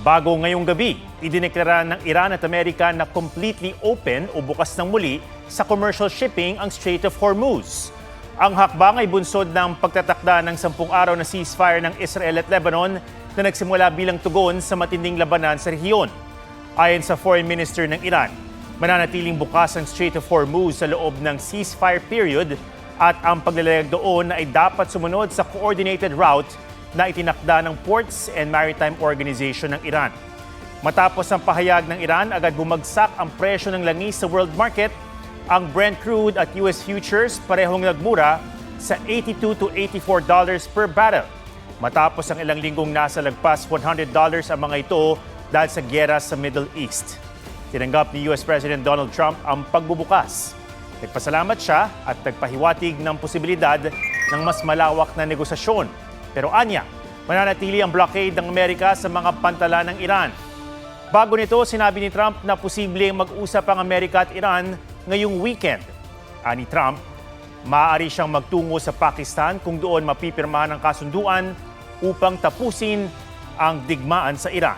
Bago ngayong gabi, idineklara ng Iran at Amerika na completely open o bukas ng muli sa commercial shipping ang Strait of Hormuz. Ang hakbang ay bunsod ng pagtatakda ng 10 araw na ceasefire ng Israel at Lebanon na nagsimula bilang tugon sa matinding labanan sa rehiyon. Ayon sa Foreign Minister ng Iran, mananatiling bukas ang Strait of Hormuz sa loob ng ceasefire period at ang paglalayag doon ay dapat sumunod sa coordinated route na itinakda ng Ports and Maritime Organization ng Iran. Matapos ang pahayag ng Iran, agad bumagsak ang presyo ng langis sa world market. Ang Brent crude at US futures parehong nagmura sa $82 to $84 per barrel. Matapos ang ilang linggong nasa lagpas $100 ang mga ito dahil sa giyera sa Middle East. Tinanggap ni US President Donald Trump ang pagbubukas. Nagpasalamat siya at nagpahiwatig ng posibilidad ng mas malawak na negosasyon. Pero anya, mananatili ang blockade ng Amerika sa mga pantala ng Iran. Bago nito, sinabi ni Trump na posibleng mag-usap ang Amerika at Iran ngayong weekend. Ani Trump, maaari siyang magtungo sa Pakistan kung doon mapipirmahan ang kasunduan upang tapusin ang digmaan sa Iran.